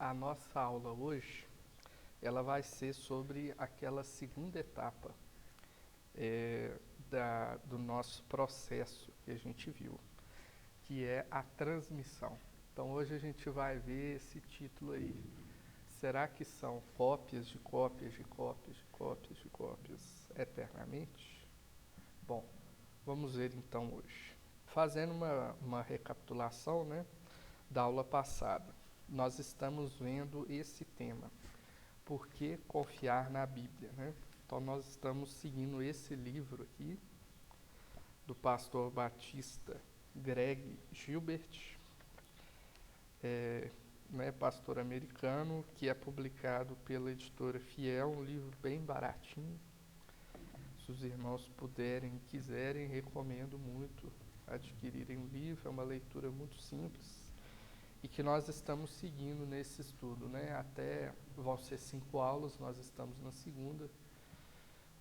A nossa aula hoje, ela vai ser sobre aquela segunda etapa do nosso processo que a gente viu, que é a transmissão. Então hoje a gente vai ver esse título aí. Será que são cópias de cópias de cópias de cópias de cópias eternamente? Bom, vamos ver então hoje. Fazendo uma recapitulação, né, da aula passada, nós estamos vendo esse tema. Por que confiar na Bíblia, né? Então nós estamos seguindo esse livro aqui do pastor batista Greg Gilbert, pastor americano, que é publicado pela editora Fiel, um livro bem baratinho. Se os irmãos puderem e quiserem, recomendo muito adquirirem o livro, é uma leitura muito simples e que nós estamos seguindo nesse estudo, né? Até vão ser 5 aulas, nós estamos na segunda,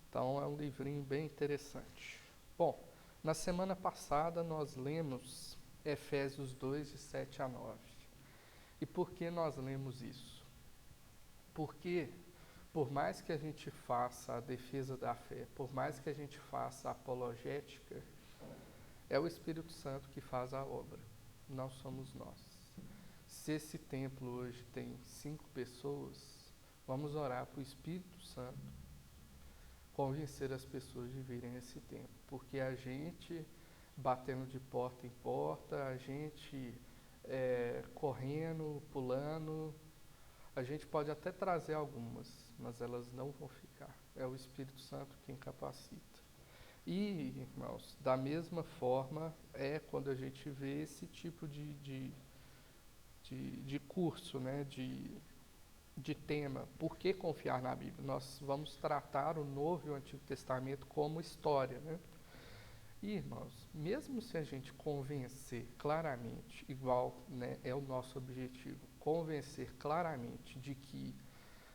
então é um livrinho bem interessante. Bom, na semana passada nós lemos Efésios 2, de 7 a 9. E por que nós lemos isso? Porque, por mais que a gente faça a defesa da fé, por mais que a gente faça a apologética, é o Espírito Santo que faz a obra, não somos nós. Se esse templo hoje tem 5 pessoas, vamos orar para o Espírito Santo convencer as pessoas de virem a esse templo, porque a gente batendo de porta em porta, a gente correndo, pulando, a gente pode até trazer algumas, mas elas não vão ficar. É o Espírito Santo quem capacita. E, irmãos, da mesma forma é quando a gente vê esse tipo de curso, né, de tema. Por que confiar na Bíblia? Nós vamos tratar o Novo e o Antigo Testamento como história, né? E, irmãos, mesmo se a gente convencer claramente, igual, né, é o nosso objetivo, convencer claramente de que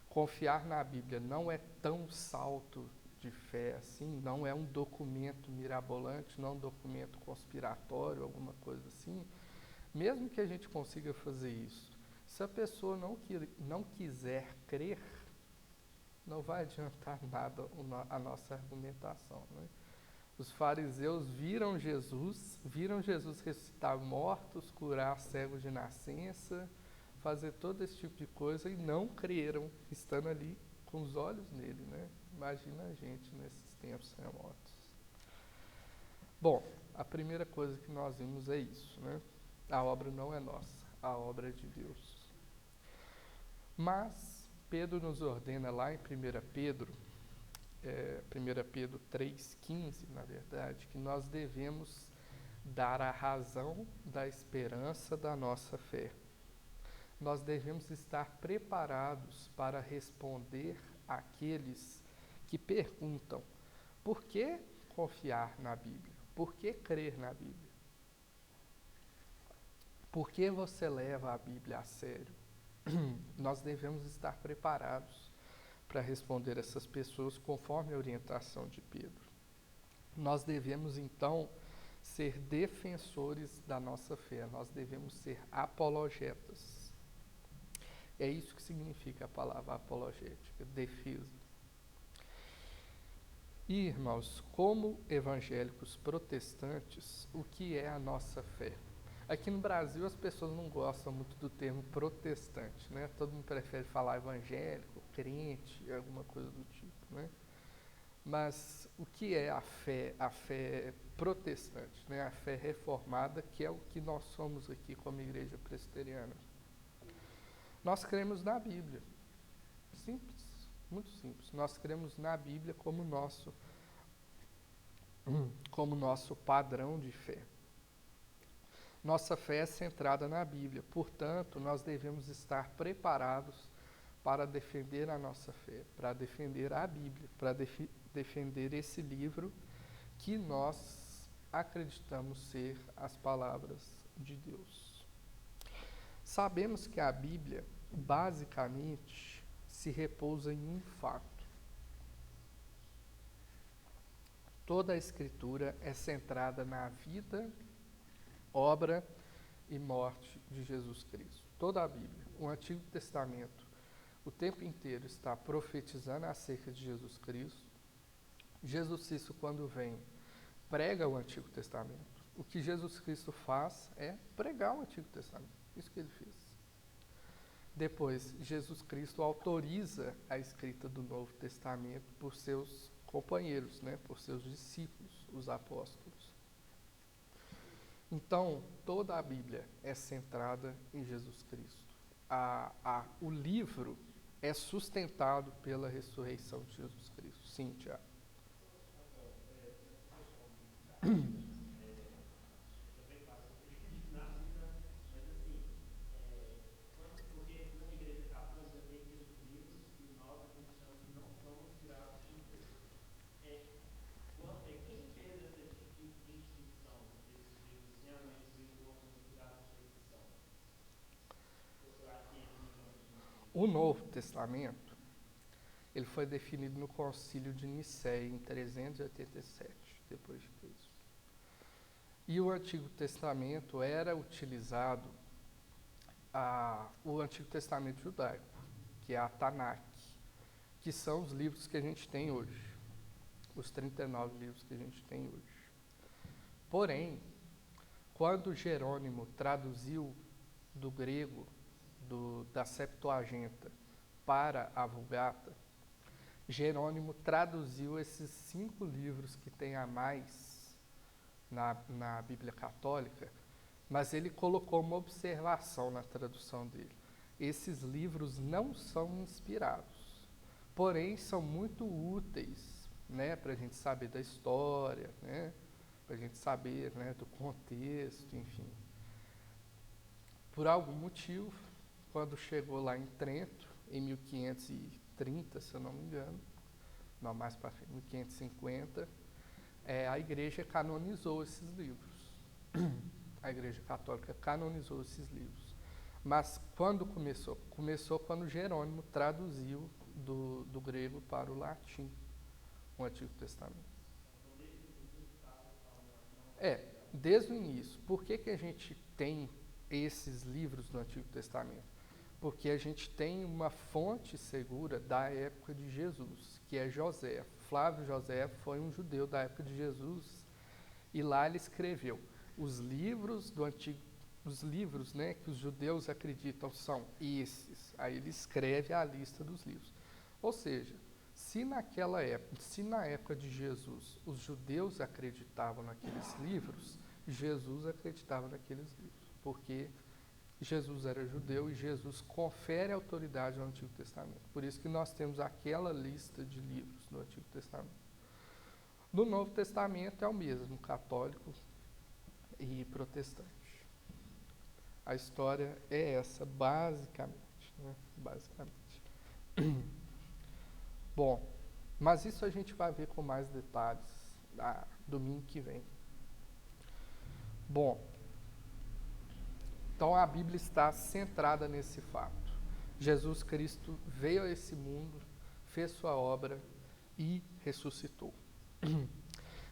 confiar na Bíblia não é tão salto de fé assim, não é um documento mirabolante, não é um documento conspiratório, alguma coisa assim, mesmo que a gente consiga fazer isso, se a pessoa não quiser crer, não vai adiantar nada a nossa argumentação, né? Os fariseus viram Jesus ressuscitar mortos, curar cegos de nascença, fazer todo esse tipo de coisa e não creram, estando ali com os olhos nele, né? Imagina a gente nesses tempos remotos. Bom, a primeira coisa que nós vimos é isso, né? A obra não é nossa, a obra é de Deus. Mas Pedro nos ordena lá em 1 Pedro 3,15, na verdade, que nós devemos dar a razão da esperança da nossa fé. Nós devemos estar preparados para responder àqueles que perguntam: por que confiar na Bíblia? Por que crer na Bíblia? Por que você leva a Bíblia a sério? Nós devemos estar preparados para responder essas pessoas conforme a orientação de Pedro. Nós devemos, então, ser defensores da nossa fé, nós devemos ser apologetas. É isso que significa a palavra apologética, defesa. E, irmãos, como evangélicos protestantes, o que é a nossa fé? Aqui no Brasil as pessoas não gostam muito do termo protestante, né? Todo mundo prefere falar evangélico, crente, alguma coisa do tipo, né? Mas o que é a fé? A fé protestante, né? A fé reformada, que é o que nós somos aqui como igreja presbiteriana. Nós cremos na Bíblia. Simples, muito simples. Nós cremos na Bíblia como nosso padrão de fé. Nossa fé é centrada na Bíblia, portanto, nós devemos estar preparados para defender a nossa fé, para defender a Bíblia, para defender esse livro que nós acreditamos ser as palavras de Deus. Sabemos que a Bíblia, basicamente, se repousa em um fato. Toda a Escritura é centrada na vida, obra e morte de Jesus Cristo. Toda a Bíblia. o Antigo Testamento o tempo inteiro está profetizando acerca de Jesus Cristo. Jesus Cristo, quando vem, prega o Antigo Testamento. O que Jesus Cristo faz é pregar o Antigo Testamento. Isso que ele fez. Depois, Jesus Cristo autoriza a escrita do Novo Testamento por seus companheiros, né, por seus discípulos, os apóstolos. Então, toda a Bíblia é centrada em Jesus Cristo. O livro é sustentado pela ressurreição de Jesus Cristo. Sim, Tiago. O Novo Testamento, ele foi definido no Concílio de Nicéia em 387 depois de Cristo. E o Antigo Testamento era utilizado o Antigo Testamento judaico, que é a Tanakh, que são os livros que a gente tem hoje, os 39 livros que a gente tem hoje. Porém, quando Jerônimo traduziu do grego da Septuaginta para a Vulgata, Jerônimo traduziu esses 5 livros que tem a mais na Bíblia Católica, mas ele colocou uma observação na tradução dele. Esses livros não são inspirados, porém são muito úteis, né, para a gente saber da história, né, para a gente saber, né, do contexto, enfim. Por algum motivo, quando chegou lá em Trento, em 1530, se eu não me engano, não, mais para frente, 1550, a igreja canonizou esses livros. A igreja católica canonizou esses livros. Mas quando começou? Começou quando Jerônimo traduziu do grego para o latim, o Antigo Testamento. Desde o início. Por que a gente tem esses livros do Antigo Testamento? Porque a gente tem uma fonte segura da época de Jesus, que é José. Flávio José foi um judeu da época de Jesus, e lá ele escreveu os livros do Antigo, os livros, né, que os judeus acreditam são esses. Aí ele escreve a lista dos livros. Ou seja, se naquela época, se na época de Jesus os judeus acreditavam naqueles livros, Jesus acreditava naqueles livros, porque Jesus era judeu e Jesus confere autoridade ao Antigo Testamento. Por isso que nós temos aquela lista de livros do Antigo Testamento. No Novo Testamento é o mesmo, católico e protestante. A história é essa, basicamente, né? Basicamente. Bom, mas isso a gente vai ver com mais detalhes domingo que vem. Bom, então a Bíblia está centrada nesse fato. Jesus Cristo veio a esse mundo, fez sua obra e ressuscitou.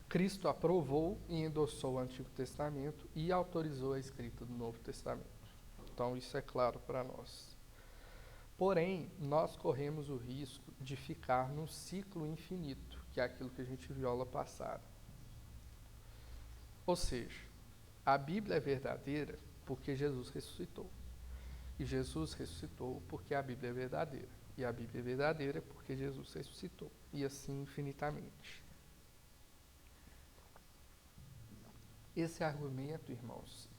Cristo aprovou e endossou o Antigo Testamento e autorizou a escrita do Novo Testamento. Então isso é claro para nós. Porém, nós corremos o risco de ficar num ciclo infinito, que é aquilo que a gente viu aula passada. Ou seja, a Bíblia é verdadeira porque Jesus ressuscitou. E Jesus ressuscitou porque a Bíblia é verdadeira. E a Bíblia é verdadeira porque Jesus ressuscitou. E assim infinitamente. Esse argumento, irmãos,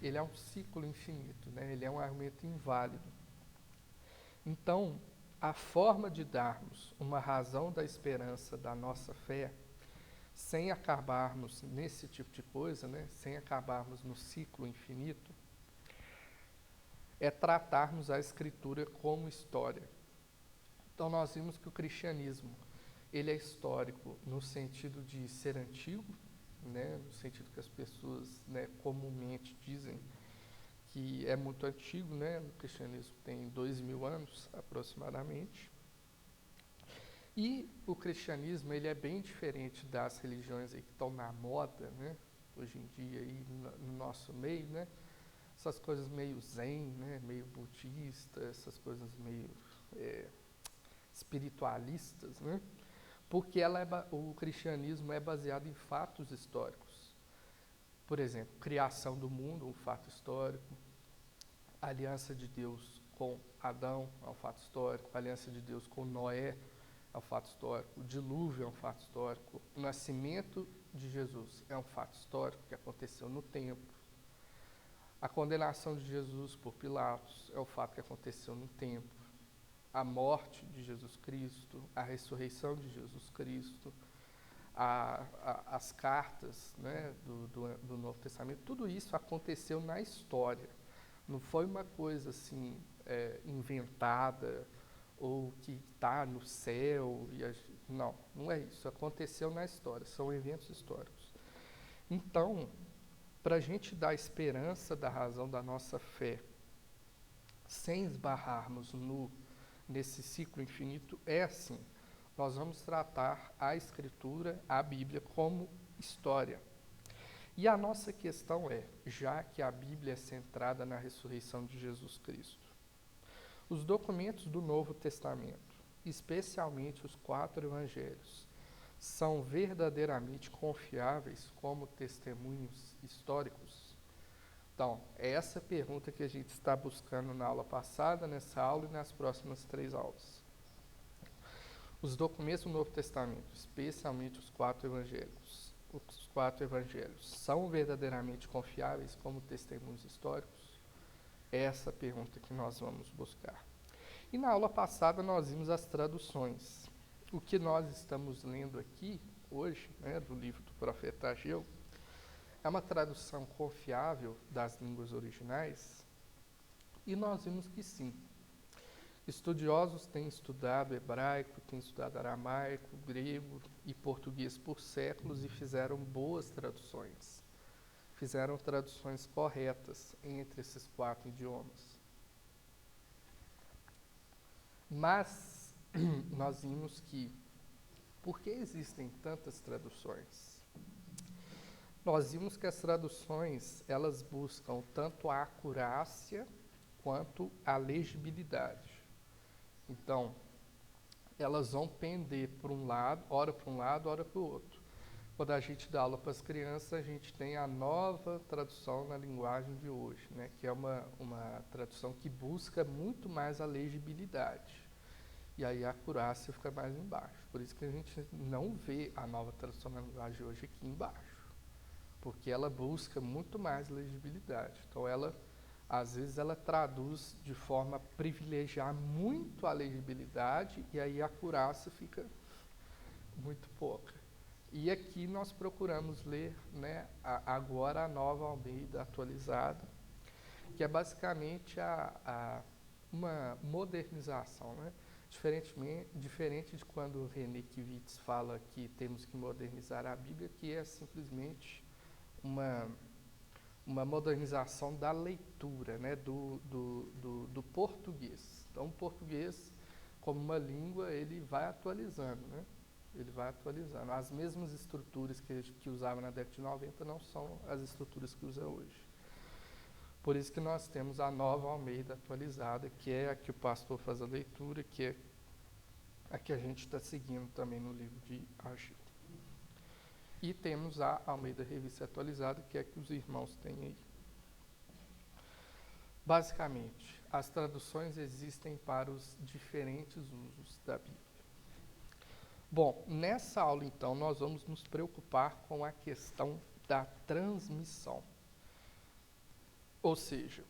ele é um ciclo infinito, né? Ele é um argumento inválido. Então, a forma de darmos uma razão da esperança da nossa fé, sem acabarmos nesse tipo de coisa, né? Sem acabarmos no ciclo infinito, é tratarmos a Escritura como história. Então, nós vimos que o cristianismo, ele é histórico no sentido de ser antigo, né? No sentido que as pessoas, né, comumente dizem que é muito antigo, né? O cristianismo tem 2000 anos, aproximadamente. E o cristianismo, ele é bem diferente das religiões aí que estão na moda, né? Hoje em dia, aí no nosso meio, né? essas coisas meio zen, né, meio budista, essas coisas meio espiritualistas, né, porque o cristianismo é baseado em fatos históricos. Por exemplo, criação do mundo, um fato histórico, a aliança de Deus com Adão é um fato histórico, a aliança de Deus com Noé é um fato histórico, o dilúvio é um fato histórico, o nascimento de Jesus é um fato histórico que aconteceu no tempo, a condenação de Jesus por Pilatos é um fato que aconteceu no tempo, a morte de Jesus Cristo, a ressurreição de Jesus Cristo, as cartas, né, do Novo Testamento, tudo isso aconteceu na história. Não foi uma coisa assim inventada ou que está no céu. Não é isso. Aconteceu na história, são eventos históricos. Então, para a gente dar esperança da razão da nossa fé, sem esbarrarmos nesse ciclo infinito, é assim. Nós vamos tratar a Escritura, a Bíblia, como história. E a nossa questão é, já que a Bíblia é centrada na ressurreição de Jesus Cristo, os documentos do Novo Testamento, especialmente os 4 evangelhos, são verdadeiramente confiáveis como testemunhos históricos? Então, é essa pergunta que a gente está buscando na aula passada, nessa aula e nas próximas 3 aulas. Os documentos do Novo Testamento, especialmente os 4 evangelhos, são verdadeiramente confiáveis como testemunhos históricos? É essa a pergunta que nós vamos buscar. E na aula passada nós vimos as traduções. O que nós estamos lendo aqui, hoje, né, do livro do profeta Ageu, é uma tradução confiável das línguas originais? E nós vimos que sim. Estudiosos têm estudado hebraico, têm estudado aramaico, grego e português por séculos e fizeram boas traduções. Fizeram traduções corretas entre esses 4 idiomas. Mas nós vimos que, por que existem tantas traduções? Nós vimos que as traduções, elas buscam tanto a acurácia quanto a legibilidade. Então, elas vão pender para um lado, ora para o outro. Quando a gente dá aula para as crianças, a gente tem a nova tradução na linguagem de hoje, né, que é uma tradução que busca muito mais a legibilidade. E aí a acurácia fica mais embaixo. Por isso que a gente não vê a nova tradução na linguagem de hoje aqui embaixo. Porque ela busca muito mais legibilidade. Então, às vezes ela traduz de forma a privilegiar muito a legibilidade e aí a acurácia fica muito pouca. E aqui nós procuramos ler, né, agora a nova Almeida atualizada, que é basicamente uma modernização, né? Diferente de quando René Kivitz fala que temos que modernizar a Bíblia, que é simplesmente uma modernização da leitura, né, do português. Então, o português, como uma língua, ele vai atualizando, né? Ele vai atualizando. As mesmas estruturas que usava na década de 90 não são as estruturas que usa hoje. Por isso que nós temos a nova Almeida atualizada, que é a que o pastor faz a leitura, que é a que a gente está seguindo também no livro de Ageu. E temos a Almeida Revista Atualizada, que é a que os irmãos têm aí. Basicamente, as traduções existem para os diferentes usos da Bíblia. Bom, nessa aula, então, nós vamos nos preocupar com a questão da transmissão. Ou seja,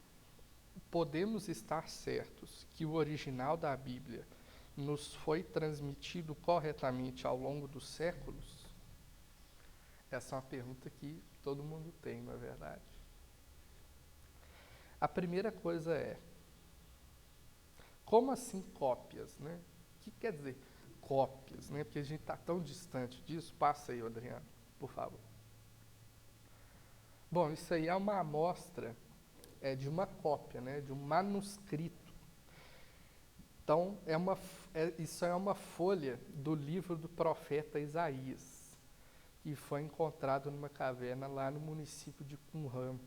podemos estar certos que o original da Bíblia nos foi transmitido corretamente ao longo dos séculos? Essa é uma pergunta que todo mundo tem, não é verdade? A primeira coisa é, como assim cópias, né? O que quer dizer cópias, né? Porque a gente está tão distante disso. Passa aí, Adriano, por favor. Bom, isso aí é uma amostra de uma cópia, né? De um manuscrito. Então, isso é uma folha do livro do profeta Isaías, que foi encontrado numa caverna lá no município de Qumran.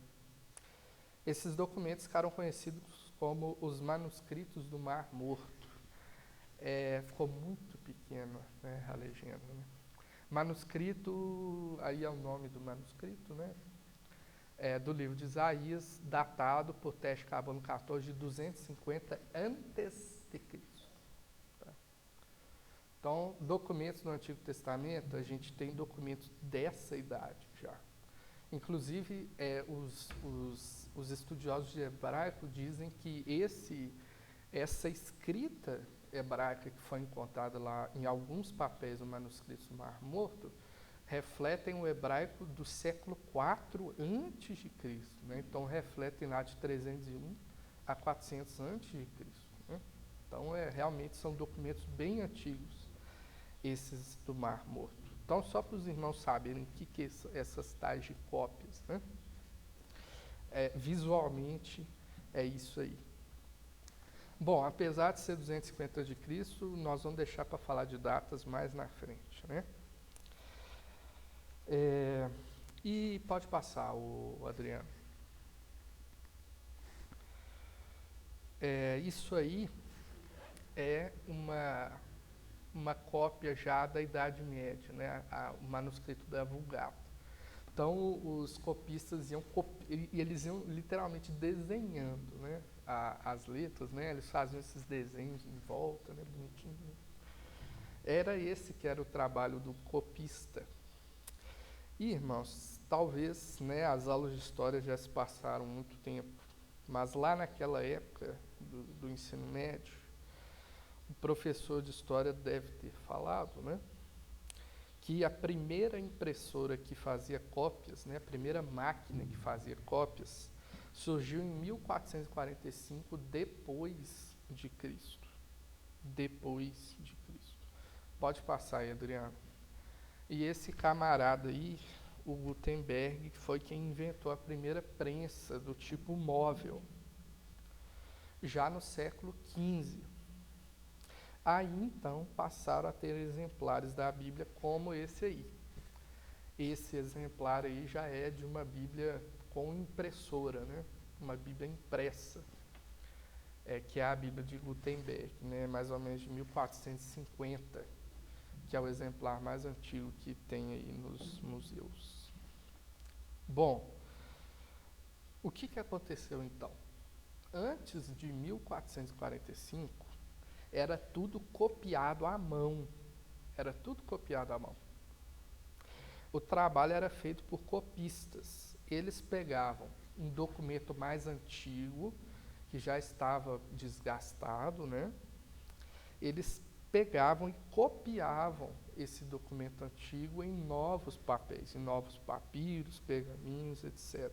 Esses documentos ficaram conhecidos como os manuscritos do Mar Morto. Ficou muito pequeno, né, a legenda, né? Manuscrito, aí é o nome do manuscrito, né? Do livro de Isaías, datado por teste carbono 14 de 250 antes de Cristo. Tá? Então, documentos do Antigo Testamento, a gente tem documentos dessa idade já. Inclusive, os estudiosos de hebraico dizem que essa escrita hebraica que foi encontrada lá em alguns papéis do manuscrito do Mar Morto refletem o hebraico do século IV antes de Cristo, né? Então refletem lá de 301 a 400 antes de Cristo, né? Então realmente são documentos bem antigos esses do Mar Morto. Então só para os irmãos saberem o que essas tais de cópias, né? Visualmente é isso aí. Bom, apesar de ser 250 de Cristo, nós vamos deixar para falar de datas mais na frente, né? E pode passar, o Adriano. Isso aí é uma cópia já da Idade Média, né? O manuscrito da Vulgata. Então, os copistas eles iam literalmente desenhando, né, as letras, né? Eles faziam esses desenhos em volta, né, bonitinho. Era esse que era o trabalho do copista. E, irmãos, talvez, né, as aulas de história já se passaram muito tempo, mas lá naquela época do ensino médio, o professor de história deve ter falado, né, que a primeira impressora que fazia cópias, né, a primeira máquina que fazia cópias, surgiu em 1445 depois de Cristo. Depois de Cristo. Pode passar aí, Adriano. E esse camarada aí, o Gutenberg, foi quem inventou a primeira prensa do tipo móvel, já no século XV. Aí, então, passaram a ter exemplares da Bíblia como esse aí. Esse exemplar aí já é de uma Bíblia com impressora, né? Uma Bíblia impressa, que é a Bíblia de Gutenberg, né? Mais ou menos de 1450, que é o exemplar mais antigo que tem aí nos museus. Bom, o que aconteceu então? Antes de 1445, era tudo copiado à mão. Era tudo copiado à mão. O trabalho era feito por copistas. Eles pegavam um documento mais antigo, que já estava desgastado, né? Eles pegavam e copiavam esse documento antigo em novos papéis, em novos papiros, pergaminhos, etc.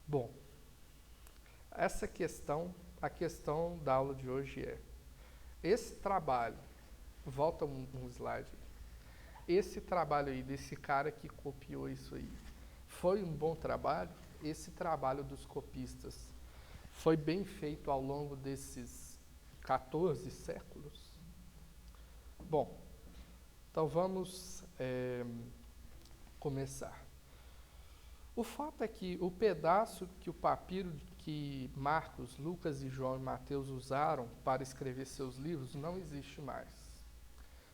Bom, a questão da aula de hoje esse trabalho, volta um slide, esse trabalho aí desse cara que copiou isso aí, foi um bom trabalho? Esse trabalho dos copistas foi bem feito ao longo desses 14 séculos? Bom, então vamos começar. O fato é que o pedaço que o papiro que Marcos, Lucas e João e Mateus usaram para escrever seus livros não existe mais.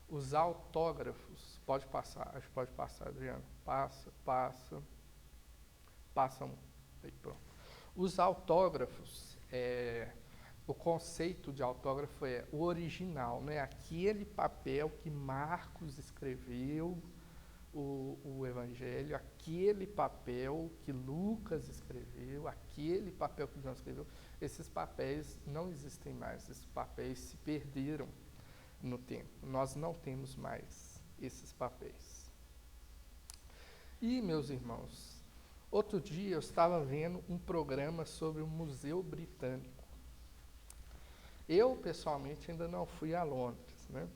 Os autógrafos, pode passar, acho que pode passar, Adriano. Passa um. Aí, pronto. Os autógrafos, o conceito de autógrafo é o original, né? Aquele papel que Marcos escreveu o Evangelho, aquele papel que Lucas escreveu, aquele papel que João escreveu. Esses papéis não existem mais, esses papéis se perderam no tempo. Nós não temos mais esses papéis. E, meus irmãos, outro dia eu estava vendo um programa sobre o Museu Britânico. Eu, pessoalmente, ainda não fui a Londres, né?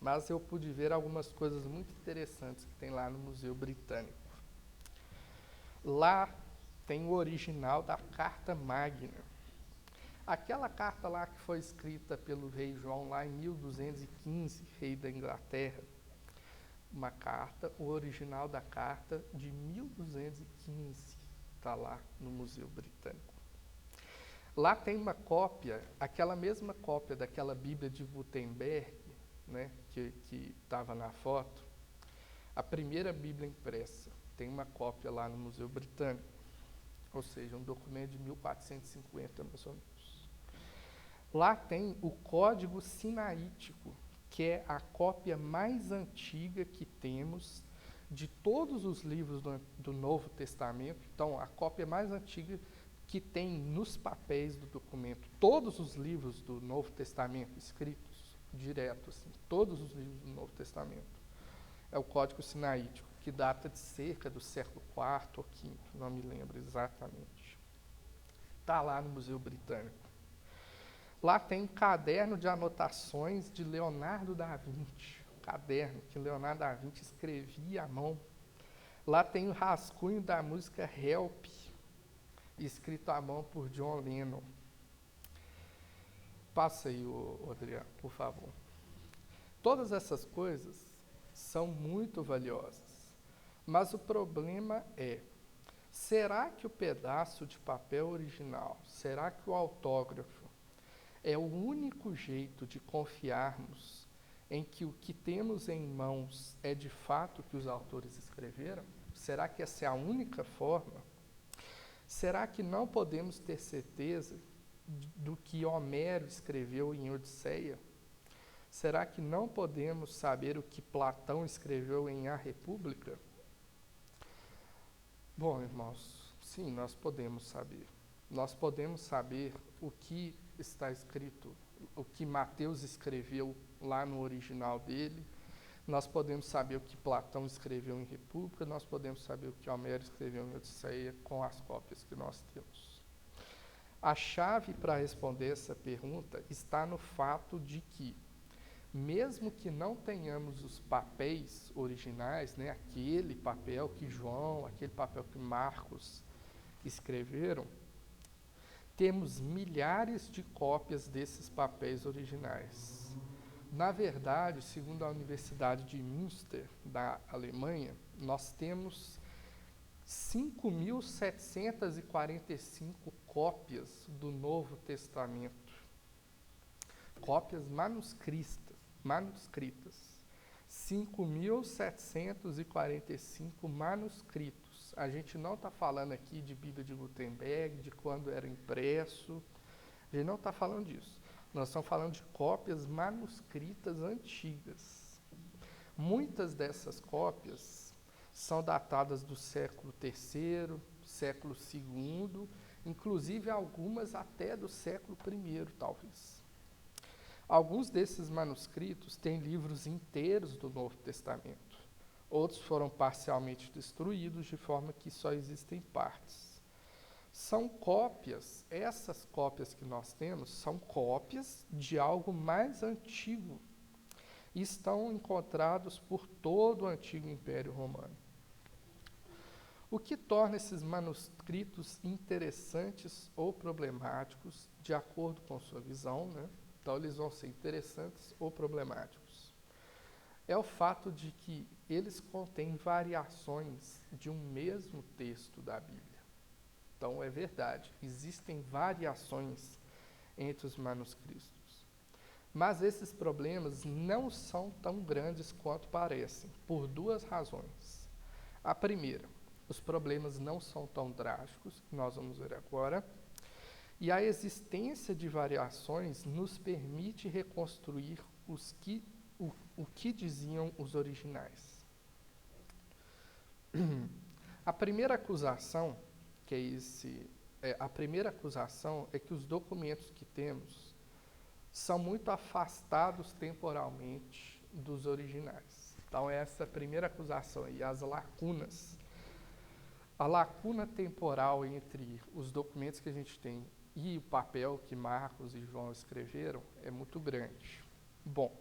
Mas eu pude ver algumas coisas muito interessantes que tem lá no Museu Britânico. Lá tem o original da Carta Magna. Aquela carta lá que foi escrita pelo rei João lá em 1215, rei da Inglaterra. Uma carta, o original da carta de 1215. está lá no Museu Britânico. Lá tem uma cópia, aquela mesma cópia daquela Bíblia de Gutenberg, né, que estava na foto, a primeira Bíblia impressa. Tem uma cópia lá no Museu Britânico, ou seja, um documento de 1450, mais ou menos. Lá tem o Código Sinaítico, que é a cópia mais antiga que temos de todos os livros do Novo Testamento. Então, a cópia mais antiga que tem nos papéis do documento, todos os livros do Novo Testamento escritos direto, assim, todos os livros do Novo Testamento, é o Código Sinaítico, que data de cerca do século IV ou V, não me lembro exatamente. Está lá no Museu Britânico. Lá tem um caderno de anotações de Leonardo da Vinci, um caderno que Leonardo da Vinci escrevia à mão. Lá tem o rascunho da música Help, escrito à mão por John Lennon. Passa aí, Adriano, por favor. Todas essas coisas são muito valiosas, mas o problema é, será que o pedaço de papel original, será que o autógrafo é o único jeito de confiarmos em que o que temos em mãos é de fato o que os autores escreveram? Será que essa é a única forma? Será que não podemos ter certeza do que Homero escreveu em Odisseia? Será que não podemos saber o que Platão escreveu em A República? Bom, irmãos, sim, nós podemos saber. Nós podemos saber o que está escrito, o que Mateus escreveu lá no original dele. Nós podemos saber o que Platão escreveu em República, nós podemos saber o que Homero escreveu em Odisseia com as cópias que nós temos. A chave para responder essa pergunta está no fato de que, mesmo que não tenhamos os papéis originais, né, aquele papel que João, aquele papel que Marcos escreveram, temos milhares de cópias desses papéis originais. Na verdade, segundo a Universidade de Münster, da Alemanha, nós temos 5.745 cópias do Novo Testamento. Cópias manuscritas. 5.745 manuscritos. A gente não está falando aqui de Bíblia de Gutenberg, de quando era impresso. A gente não está falando disso. Nós estamos falando de cópias manuscritas antigas. Muitas dessas cópias são datadas do século III, século II, inclusive algumas até do século I, talvez. Alguns desses manuscritos têm livros inteiros do Novo Testamento. Outros foram parcialmente destruídos, de forma que só existem partes. São cópias, essas cópias que nós temos, são cópias de algo mais antigo. E estão encontrados por todo o antigo Império Romano. O que torna esses manuscritos interessantes ou problemáticos, de acordo com sua visão, né? Então, eles vão ser interessantes ou problemáticos. É o fato de que eles contêm variações de um mesmo texto da Bíblia. Então, é verdade, existem variações entre os manuscritos. Mas esses problemas não são tão grandes quanto parecem, por duas razões. A primeira, os problemas não são tão drásticos, que nós vamos ver agora, e a existência de variações nos permite reconstruir o que diziam os originais. A primeira acusação é que os documentos que temos são muito afastados temporalmente dos originais. Então, essa é a primeira acusação aí, as lacunas. A lacuna temporal entre os documentos que a gente tem e o papel que Marcos e João escreveram é muito grande. Bom,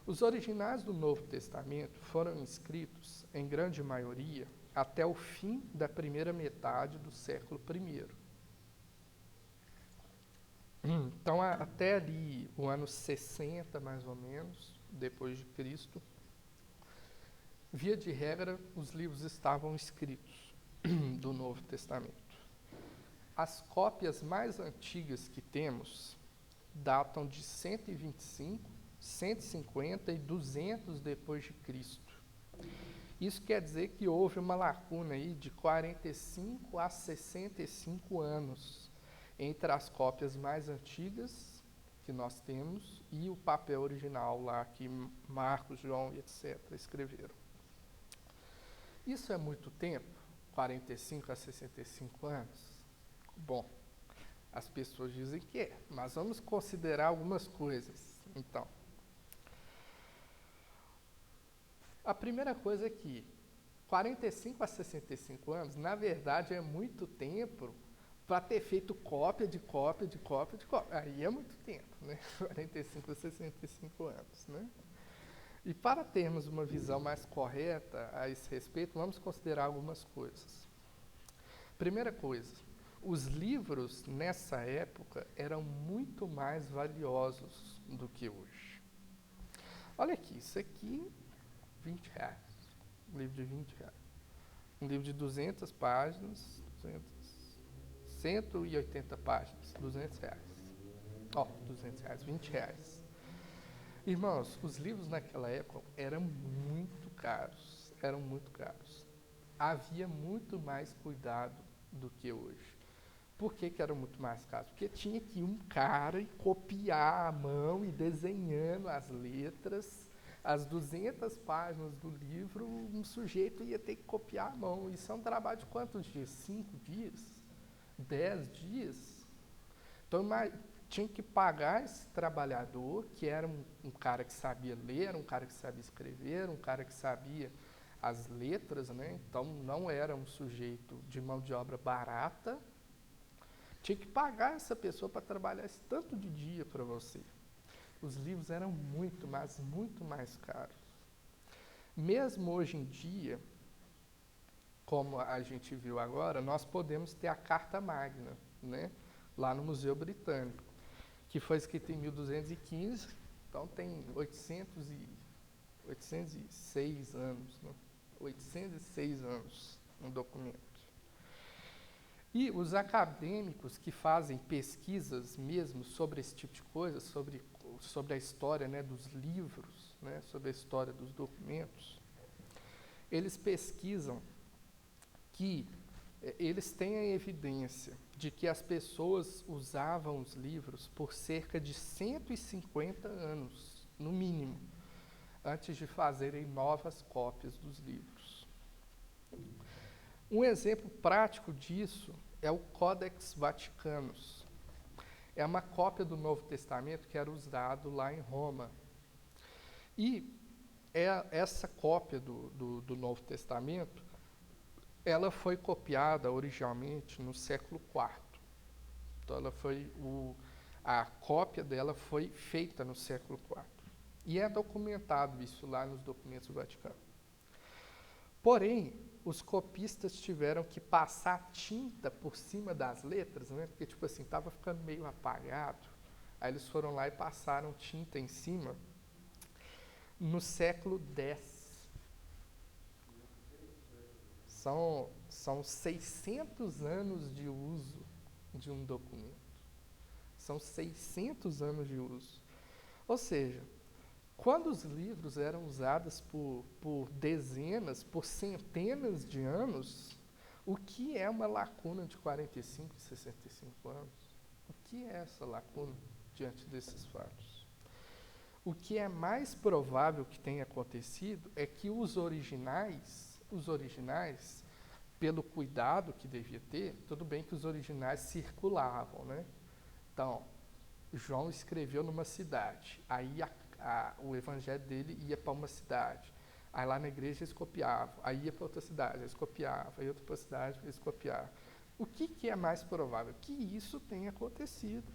os originais do Novo Testamento foram escritos, em grande maioria, até o fim da primeira metade do século I. Então, até ali, o ano 60, mais ou menos, depois de Cristo, via de regra, os livros estavam escritos. do Novo Testamento. As cópias mais antigas que temos datam de 125, 150 e 200 depois de Cristo. Isso quer dizer que houve uma lacuna aí de 45 a 65 anos entre as cópias mais antigas que nós temos e o papel original lá que Marcos, João e etc. escreveram. Isso é muito tempo? 45 a 65 anos? Bom, as pessoas dizem que é, mas vamos considerar algumas coisas. Então, a primeira coisa é que 45 a 65 anos, na verdade, é muito tempo para ter feito cópia de cópia de cópia de cópia. Aí é muito tempo, né? 45 a 65 anos, né? E para termos uma visão mais correta a esse respeito, vamos considerar algumas coisas. Primeira coisa, os livros nessa época eram muito mais valiosos do que hoje. Olha aqui, isso aqui, R$20. Um livro de R$20. Um livro de 200 páginas, 180 páginas, R$200. Ó, R$200, R$20. Irmãos, os livros naquela época eram muito caros, Havia muito mais cuidado do que hoje. Por que eram muito mais caros? Porque tinha que ir um cara e copiar à mão e desenhando as letras, as 200 páginas do livro, um sujeito ia ter que copiar à mão. Isso é um trabalho de quantos dias? 5 dias? 10 dias? Então, tinha que pagar esse trabalhador, que era um cara que sabia ler, era um cara que sabia escrever, um cara que sabia as letras, né? Então não era um sujeito de mão de obra barata. Tinha que pagar essa pessoa para trabalhar esse tanto de dia para você. Os livros eram muito, mas muito mais caros. Mesmo hoje em dia, como a gente viu agora, nós podemos ter a Carta Magna, né? Lá no Museu Britânico, que foi escrita em 1215, então tem 806 anos, né? 806 anos um documento. E os acadêmicos que fazem pesquisas mesmo sobre esse tipo de coisa, sobre a história, né, dos livros, né, sobre a história dos documentos, eles pesquisam que eles têm a evidência de que as pessoas usavam os livros por cerca de 150 anos, no mínimo, antes de fazerem novas cópias dos livros. Um exemplo prático disso é o Codex Vaticanus. É uma cópia do Novo Testamento que era usado lá em Roma. E essa cópia do Novo Testamento, ela foi copiada originalmente no século IV. Então, a cópia dela foi feita no século IV. E é documentado isso lá nos documentos do Vaticano. Porém, os copistas tiveram que passar tinta por cima das letras, né? Porque, tipo assim, estava ficando meio apagado. Aí eles foram lá e passaram tinta em cima no século X. São 600 anos de uso de um documento. São 600 anos de uso. Ou seja, quando os livros eram usados por dezenas, por centenas de anos, o que é uma lacuna de 45 e 65 anos? O que é essa lacuna diante desses fatos? O que é mais provável que tenha acontecido é que os originais, pelo cuidado que devia ter, tudo bem que os originais circulavam, né? Então, João escreveu numa cidade, aí o evangelho dele ia para uma cidade, aí lá na igreja eles copiavam, aí ia para outra cidade, eles copiavam, aí outra cidade eles copiavam. O que é mais provável? Que isso tenha acontecido.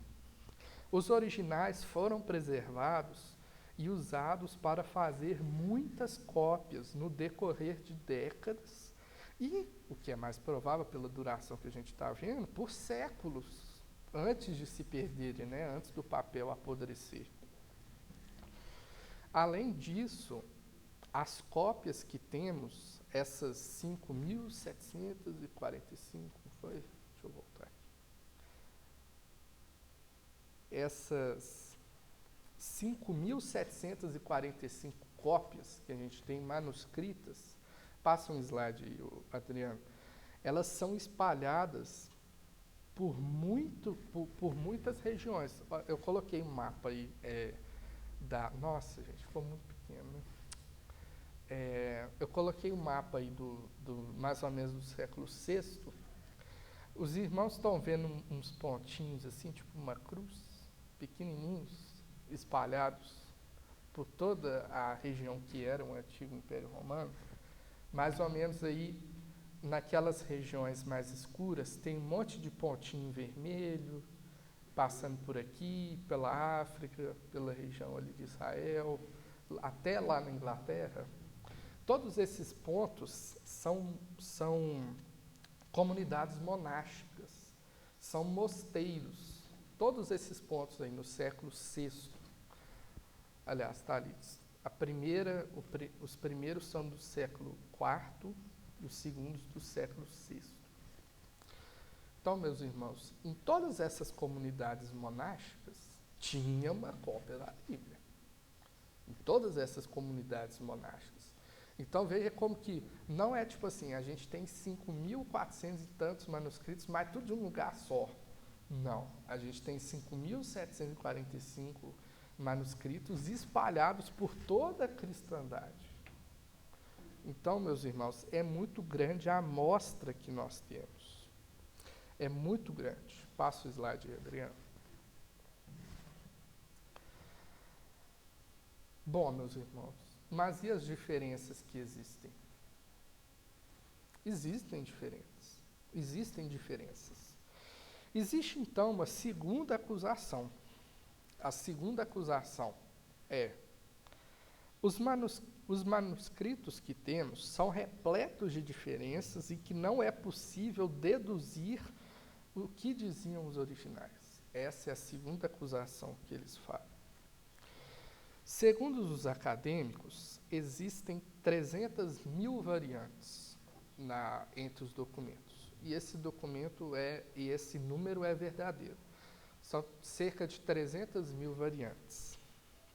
Os originais foram preservados e usados para fazer muitas cópias no decorrer de décadas e, o que é mais provável pela duração que a gente está vendo, por séculos, antes de se perderem, né? Antes do papel apodrecer. Além disso, as cópias que temos essas 5.745, foi? Deixa eu voltar aqui. Essas 5.745 cópias que a gente tem manuscritas, passa um slide aí, Adriano, elas são espalhadas por muitas regiões. Eu coloquei um mapa aí nossa, gente, ficou muito pequeno, né? Eu coloquei um mapa aí mais ou menos do século VI. Os irmãos estão vendo uns pontinhos assim, tipo uma cruz, pequenininhos, espalhados por toda a região que era o antigo Império Romano. Mais ou menos aí, naquelas regiões mais escuras, tem um monte de pontinho vermelho, passando por aqui, pela África, pela região ali de Israel, até lá na Inglaterra. Todos esses pontos são comunidades monásticas, são mosteiros. Todos esses pontos aí no século VI, aliás, está ali, os primeiros são do século IV e os segundos do século VI. Então, meus irmãos, em todas essas comunidades monásticas, tinha uma cópia da Bíblia. Em todas essas comunidades monásticas. Então, veja como que não é tipo assim, a gente tem 5.400 e tantos manuscritos, mas tudo de um lugar só. Não, a gente tem 5.745 manuscritos espalhados por toda a cristandade. Então, meus irmãos, é muito grande a amostra que nós temos. É muito grande. Passa o slide aí, Adriano. Bom, meus irmãos, mas e as diferenças que existem? Existem diferenças. Existem diferenças. Existe, então, uma segunda acusação. A segunda acusação é: os manuscritos que temos são repletos de diferenças e que não é possível deduzir o que diziam os originais. Essa é a segunda acusação que eles falam. Segundo os acadêmicos, existem 300.000 variantes entre os documentos. E esse número é verdadeiro. São cerca de 300.000 variantes.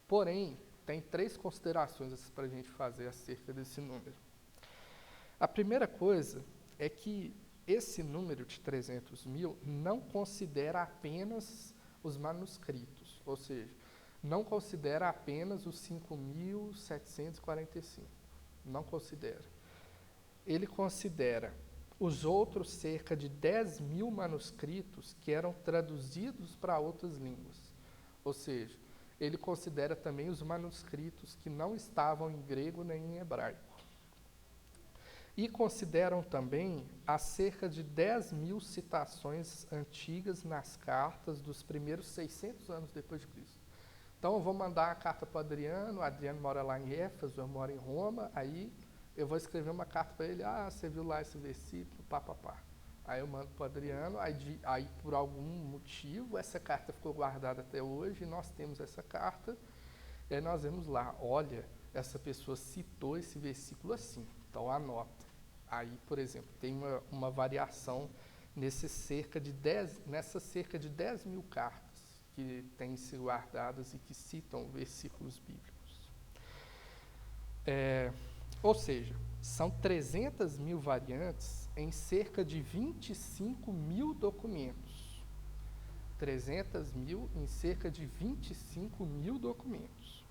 Porém, tem 3 considerações para a gente fazer acerca desse número. A primeira coisa é que esse número de 300.000 não considera apenas os manuscritos, ou seja, não considera apenas os 5.745. Não considera. Ele considera os outros cerca de 10.000 manuscritos que eram traduzidos para outras línguas. Ou seja, ele considera também os manuscritos que não estavam em grego nem em hebraico. E consideram também as cerca de 10.000 citações antigas nas cartas dos primeiros 600 anos depois de Cristo. Então, eu vou mandar a carta para o Adriano mora lá em Éfeso, eu moro em Roma, aí eu vou escrever uma carta para ele, você viu lá esse versículo, pá. Aí eu mando para o Adriano, aí por algum motivo essa carta ficou guardada até hoje, e nós temos essa carta, e aí nós vemos lá, olha, essa pessoa citou esse versículo assim, então anota. Aí, por exemplo, tem uma variação nessas cerca de 10.000 cartas que têm sido guardadas e que citam versículos bíblicos. Ou seja, são 300.000 variantes em cerca de 25.000 documentos. 300.000 em cerca de 25.000 documentos.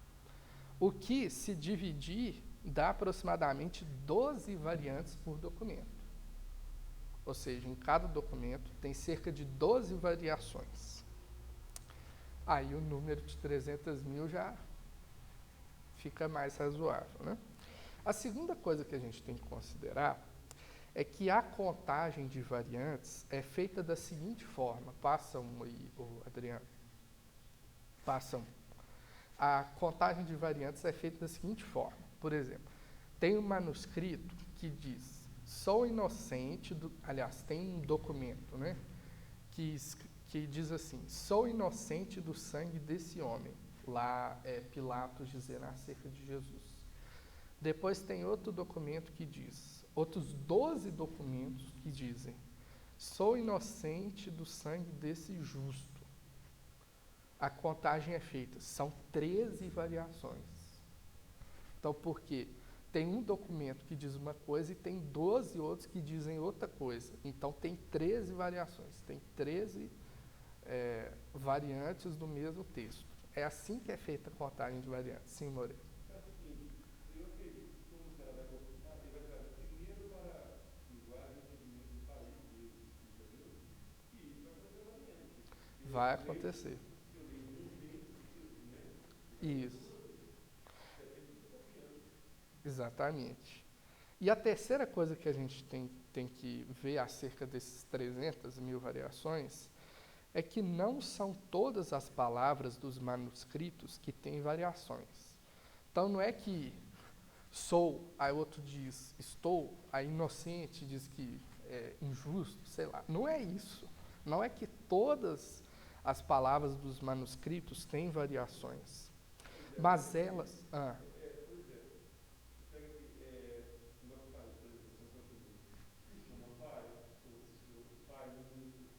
O que, se dividir, dá aproximadamente 12 variantes por documento. Ou seja, em cada documento tem cerca de 12 variações. Aí o número de 300.000 já fica mais razoável, né? A segunda coisa que a gente tem que considerar é que a contagem de variantes é feita da seguinte forma. Passa um aí, Adriano. Passa um. A contagem de variantes é feita da seguinte forma. Por exemplo, tem um manuscrito que diz, sou inocente, tem um documento, né, que diz assim, sou inocente do sangue desse homem. Lá é Pilatos dizendo acerca de Jesus. Depois tem outro documento que diz, outros 12 documentos que dizem: sou inocente do sangue desse justo. A contagem é feita, são 13 variações. Então, por quê? Tem um documento que diz uma coisa e tem 12 outros que dizem outra coisa. Então, tem 13 variações, tem 13 variantes do mesmo texto. É assim que é feita a contagem de variantes. Sim, Moreira. É o seguinte, eu acredito que quando o cara vai consultar, ele vai trazer primeiro para igual o entendimento do país dele, entendeu? E isso vai fazer variante. Vai acontecer. Se eu leio de um jeito, né? Isso. Isso é sempre tudo copiando. Exatamente. E a terceira coisa que a gente tem que ver acerca desses 300 mil variações é que não são todas as palavras dos manuscritos que têm variações. Então, não é que sou, aí outro diz estou, aí inocente diz que é injusto, sei lá. Não é isso. Não é que todas as palavras dos manuscritos têm variações. Mas elas... Pois é. Você pega aqui, nós faz, por exemplo, São Português. Chama pai, outro pai muito,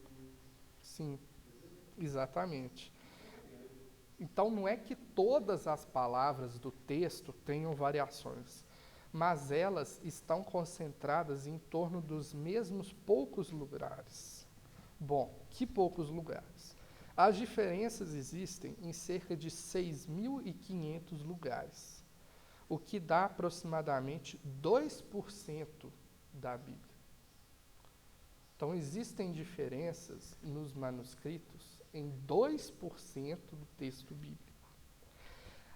conhecido, Sim, entendeu? exatamente. São variantes. Então, não é que todas as palavras do texto tenham variações, mas elas estão concentradas em torno dos mesmos poucos lugares. Bom, que poucos lugares? As diferenças existem em cerca de 6.500 lugares, o que dá aproximadamente 2% da Bíblia. Então, existem diferenças nos manuscritos em 2% do texto bíblico.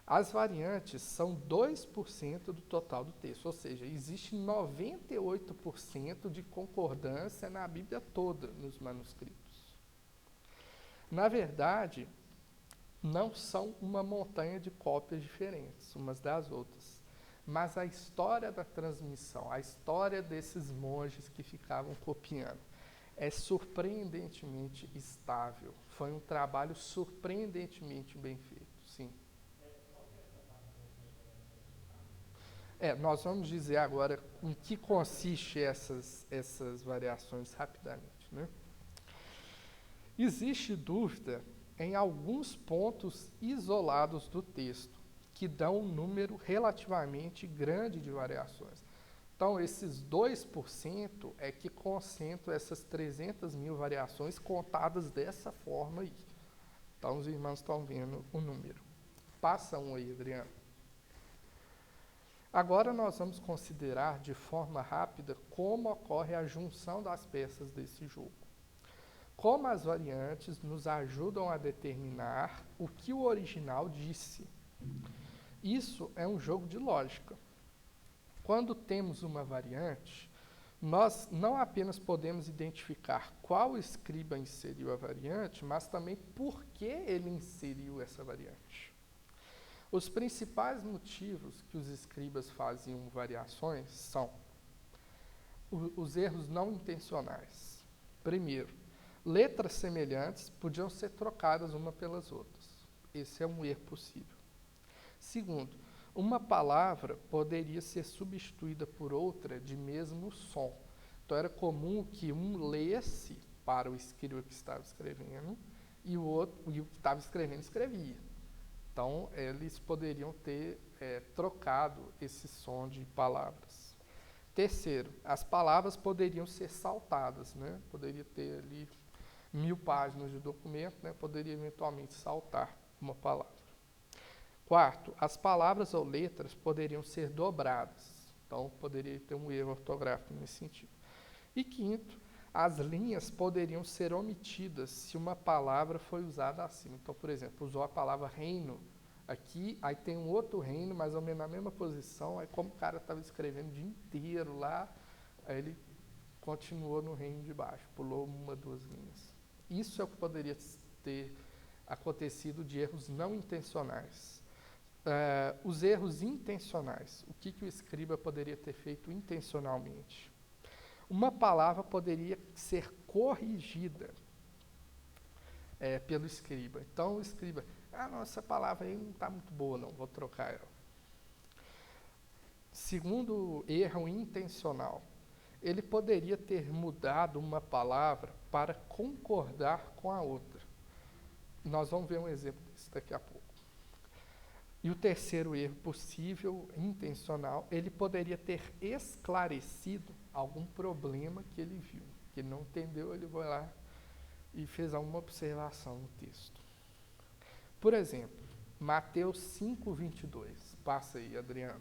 As variantes são 2% do total do texto, ou seja, existe 98% de concordância na Bíblia toda, nos manuscritos. Na verdade, não são uma montanha de cópias diferentes umas das outras, mas a história da transmissão, a história desses monges que ficavam copiando, é surpreendentemente estável. Foi um trabalho surpreendentemente bem feito, sim. Nós vamos dizer agora em que consiste essas variações rapidamente, né? Existe dúvida em alguns pontos isolados do texto, que dão um número relativamente grande de variações. Então, esses 2% é que concentram essas 300 mil variações contadas dessa forma aí. Então, os irmãos estão vendo o número. Passa um aí, Adriano. Agora nós vamos considerar de forma rápida como ocorre a junção das peças desse jogo. Como as variantes nos ajudam a determinar o que o original disse. Isso é um jogo de lógica. Quando temos uma variante, nós não apenas podemos identificar qual escriba inseriu a variante, mas também por que ele inseriu essa variante. Os principais motivos que os escribas faziam variações são os erros não intencionais. Primeiro, letras semelhantes podiam ser trocadas uma pelas outras. Esse é um erro possível. Segundo, uma palavra poderia ser substituída por outra de mesmo som. Então, era comum que um lesse para o escriba que estava escrevendo e o que estava escrevendo, escrevia. Então, eles poderiam ter trocado esse som de palavras. Terceiro, as palavras poderiam ser saltadas, né? Poderia ter ali 1000 páginas de documento, né? Poderia eventualmente saltar uma palavra. Quarto, as palavras ou letras poderiam ser dobradas. Então, poderia ter um erro ortográfico nesse sentido. E quinto, as linhas poderiam ser omitidas se uma palavra foi usada acima. Então, por exemplo, usou a palavra reino aqui, aí tem um outro reino, mais ou menos na mesma posição, aí como o cara estava escrevendo o dia inteiro lá, aí ele continuou no reino de baixo, pulou uma, duas linhas. Isso é o que poderia ter acontecido de erros não intencionais. Os erros intencionais, o que o escriba poderia ter feito intencionalmente? Uma palavra poderia ser corrigida pelo escriba. Então, o escriba, não, essa palavra aí não está muito boa, não, vou trocar ela. Segundo erro intencional, ele poderia ter mudado uma palavra para concordar com a outra. Nós vamos ver um exemplo disso daqui a pouco. E o terceiro erro possível, intencional, ele poderia ter esclarecido algum problema que ele viu, que ele não entendeu, ele foi lá e fez alguma observação no texto. Por exemplo, Mateus 5:22. Passa aí, Adriano.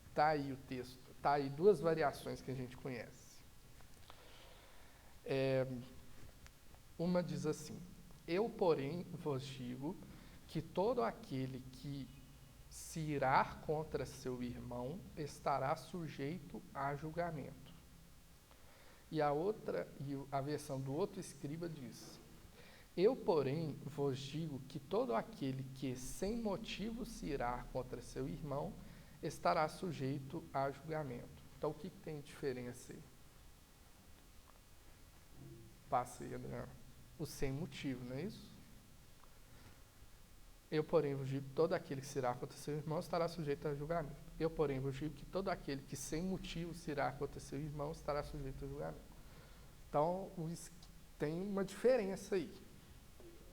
Está aí o texto. Está aí duas variações que a gente conhece. Uma diz assim: Eu, porém, vos digo que todo aquele que se irar contra seu irmão estará sujeito a julgamento. E a versão do outro escriba diz: Eu, porém, vos digo que todo aquele que sem motivo se irá contra seu irmão estará sujeito a julgamento. Então, o que tem de diferença aí? Passa aí, Adriano. O sem motivo, não é isso? Eu, porém, vos digo que todo aquele que se irá contra seu irmão estará sujeito a julgamento. Eu, porém, vos digo que todo aquele que sem motivo se irá contra seu irmão estará sujeito a julgamento. Então, tem uma diferença aí.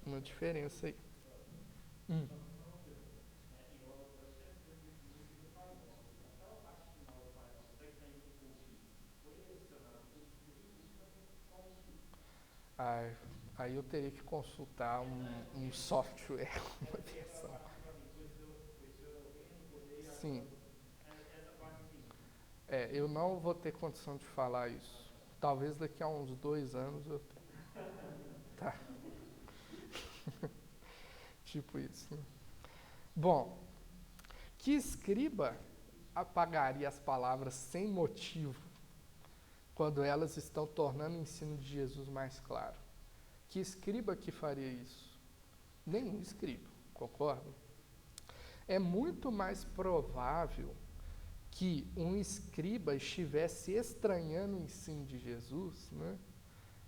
Uma diferença aí. Hum. Aí eu teria que consultar um software, uma versão. Sim. Eu não vou ter condição de falar isso. Talvez daqui a uns 2 anos eu tenha. Tá. Tipo isso, né? Bom, que escriba apagaria as palavras sem motivo quando elas estão tornando o ensino de Jesus mais claro? Que escriba que faria isso? Nenhum escriba, concorda? É muito mais provável que um escriba estivesse estranhando o ensino de Jesus, né?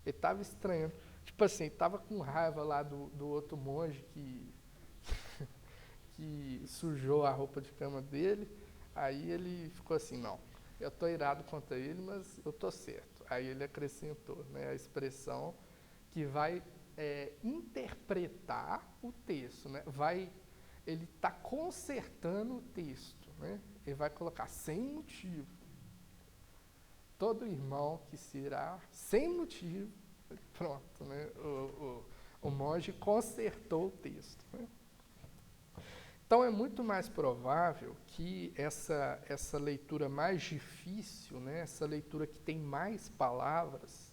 Ele estava estranhando. Tipo assim, estava com raiva lá do outro monge que sujou a roupa de cama dele. Aí ele ficou assim, não, eu estou irado contra ele, mas eu estou certo. Aí ele acrescentou, né, a expressão que vai interpretar o texto, né? Ele está consertando o texto, né? Ele vai colocar sem motivo. Todo irmão que se irá sem motivo, pronto, né? O monge consertou o texto, né? Então é muito mais provável que essa leitura mais difícil, né? Essa leitura que tem mais palavras,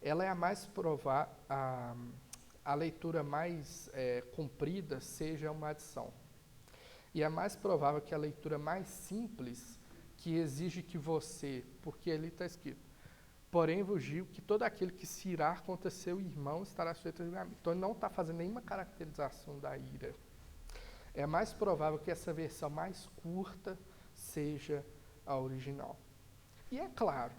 ela é a mais provável, a leitura mais comprida seja uma adição. E é mais provável que a leitura mais simples, que exige que você, porque ali está escrito, porém vos digo que todo aquele que se irá contra seu irmão estará sujeito a julgamento. Então ele não está fazendo nenhuma caracterização da ira. É mais provável que essa versão mais curta seja a original. E é claro,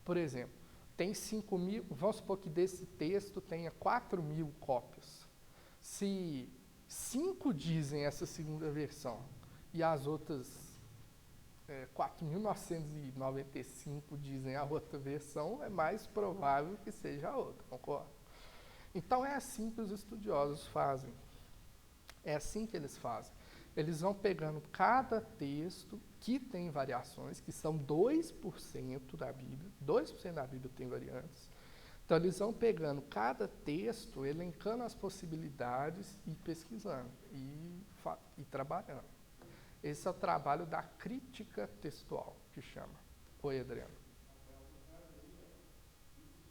por exemplo, tem 5.000, vamos supor que desse texto tenha 4.000 cópias. Se 5 dizem essa segunda versão e as outras 4.995 dizem a outra versão, é mais provável que seja a outra, concorda? Então é assim que os estudiosos fazem. É assim que eles fazem. Eles vão pegando cada texto que tem variações, que são 2% da Bíblia, 2% da Bíblia tem variantes. Então, eles vão pegando cada texto, elencando as possibilidades e pesquisando e trabalhando. Esse é o trabalho da crítica textual, que chama. Oi, Adriano. Rafael, no caso aí, ó,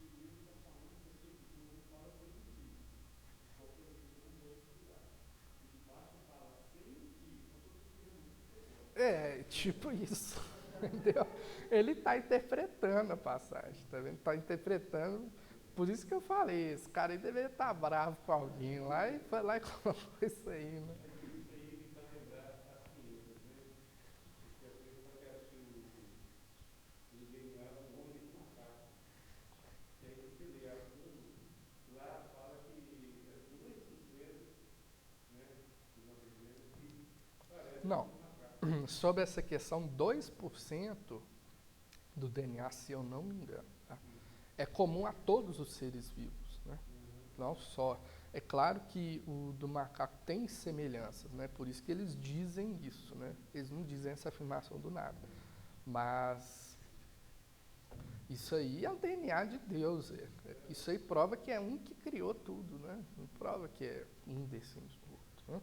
isso ele está falando que assim, quando ele fala sem motivo, qualquer leitura não deve estudar. Ele basta falar sem motivo, como se fosse escrevendo muito propósito. Tipo isso. Entendeu? Ele está interpretando a passagem, tá vendo? Está interpretando. Por isso que eu falei, esse cara aí deveria estar bravo com alguém lá e foi lá e colocou isso aí, né? Isso aí me faz lembrar as ciências, né? Porque às vezes aparece o DNA do homem com macaco. E aí você lê a fundo, lá fala que é 2%, né, dos organismos que parecem Não. com macaco. sobre essa questão, 2% do DNA, se eu não me engano, tá? É comum a todos os seres vivos, né? Não só. É claro que o do macaco tem semelhanças, né? Por isso que eles dizem isso, né? Eles não dizem essa afirmação do nada. Mas isso aí é o DNA de Deus. Isso aí prova que é um que criou tudo, né? Não prova que é um descende do outro, né?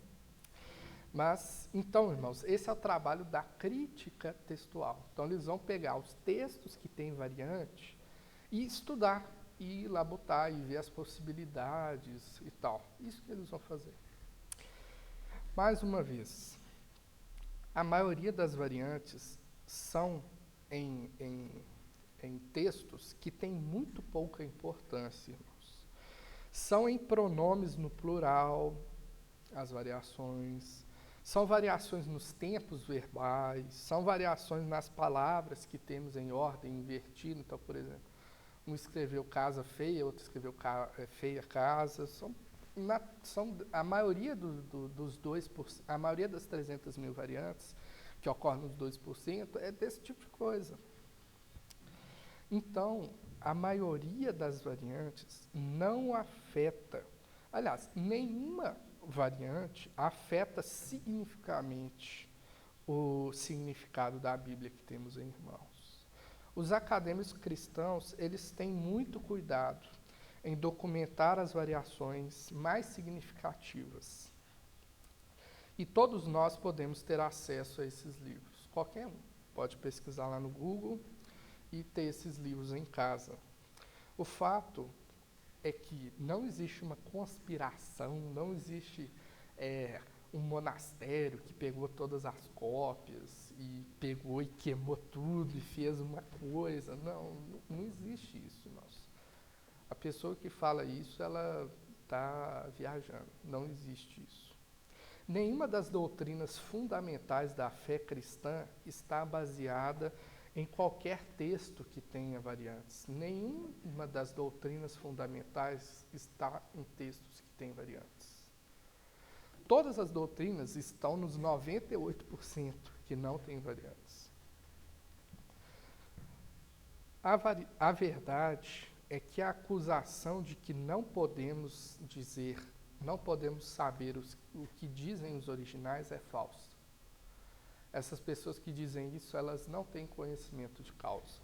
Mas, então, irmãos, esse é o trabalho da crítica textual. Então, eles vão pegar os textos que têm variante e estudar, e ir lá botar e ver as possibilidades e tal. Isso que eles vão fazer. Mais uma vez, a maioria das variantes são em textos que têm muito pouca importância, irmãos. São em pronomes no plural, as variações. São variações nos tempos verbais, são variações nas palavras que temos em ordem invertida. Então, por exemplo, um escreveu casa feia, outro escreveu feia casa. São a maioria dos 2%, a maioria das 300 mil variantes que ocorrem nos 2% é desse tipo de coisa. Então, a maioria das variantes não afeta, aliás, nenhuma variante afeta significativamente o significado da Bíblia que temos em mãos. Os acadêmicos cristãos, eles têm muito cuidado em documentar as variações mais significativas. E todos nós podemos ter acesso a esses livros. Qualquer um pode pesquisar lá no Google e ter esses livros em casa. O fato é que não existe uma conspiração, não existe um monastério que pegou todas as cópias e pegou e queimou tudo e fez uma coisa. Não existe isso, irmãos. A pessoa que fala isso, ela está viajando. Não existe isso. Nenhuma das doutrinas fundamentais da fé cristã está baseada em qualquer texto que tenha variantes. Nenhuma das doutrinas fundamentais está em textos que têm variantes. Todas as doutrinas estão nos 98% que não têm variantes. A verdade é que a acusação de que não podemos saber o que dizem os originais é falsa. Essas pessoas que dizem isso, elas não têm conhecimento de causa.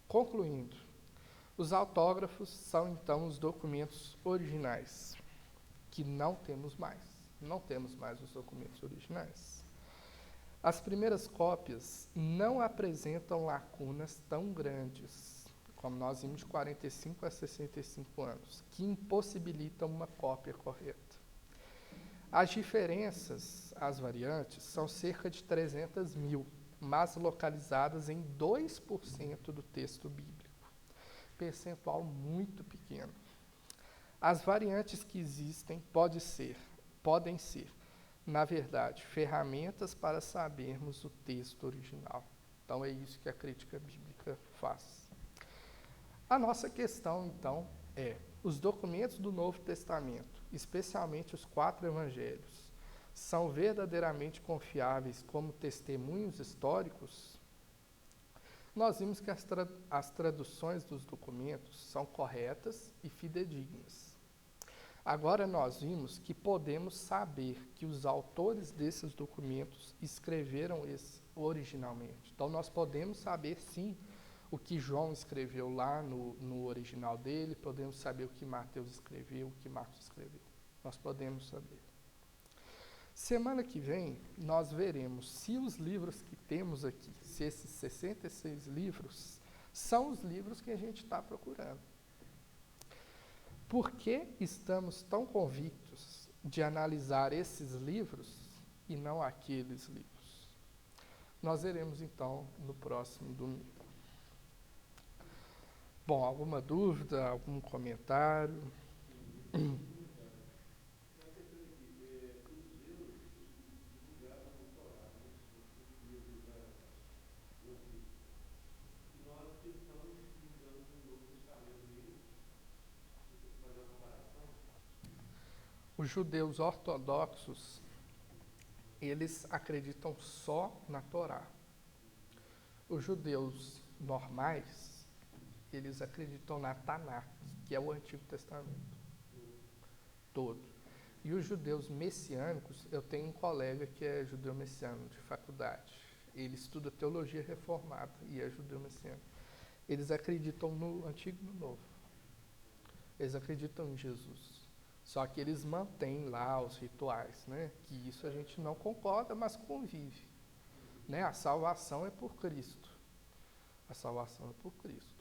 Concluindo, os autógrafos são então os documentos originais, que não temos mais. Não temos mais os documentos originais. As primeiras cópias não apresentam lacunas tão grandes, como nós vimos de 45 a 65 anos, que impossibilitam uma cópia correta. As diferenças, as variantes, são cerca de 300 mil, mas localizadas em 2% do texto bíblico. Percentual muito pequeno. As variantes que existem podem ser, na verdade, ferramentas para sabermos o texto original. Então, é isso que a crítica bíblica faz. A nossa questão, então, é: os documentos do Novo Testamento, especialmente os 4 evangelhos, são verdadeiramente confiáveis como testemunhos históricos? Nós vimos que as traduções dos documentos são corretas e fidedignas. Agora nós vimos que podemos saber que os autores desses documentos escreveram originalmente. Então nós podemos saber, sim, o que João escreveu lá no original dele, podemos saber o que Mateus escreveu, o que Marcos escreveu. Nós podemos saber. Semana que vem, nós veremos se os livros que temos aqui, se esses 66 livros, são os livros que a gente está procurando. Por que estamos tão convictos de analisar esses livros e não aqueles livros? Nós veremos, então, no próximo domingo. Bom, alguma dúvida, algum comentário? Os judeus ortodoxos, eles acreditam só na Torá. Os judeus normais, eles acreditam na Tanakh, que é o Antigo Testamento todo. E os judeus messiânicos, eu tenho um colega que é judeu messiânico de faculdade. Ele estuda teologia reformada e é judeu messiânico. Eles acreditam no Antigo e no Novo. Eles acreditam em Jesus. Só que eles mantêm lá os rituais, né? Que isso a gente não concorda, mas convive. Né? A salvação é por Cristo. A salvação é por Cristo.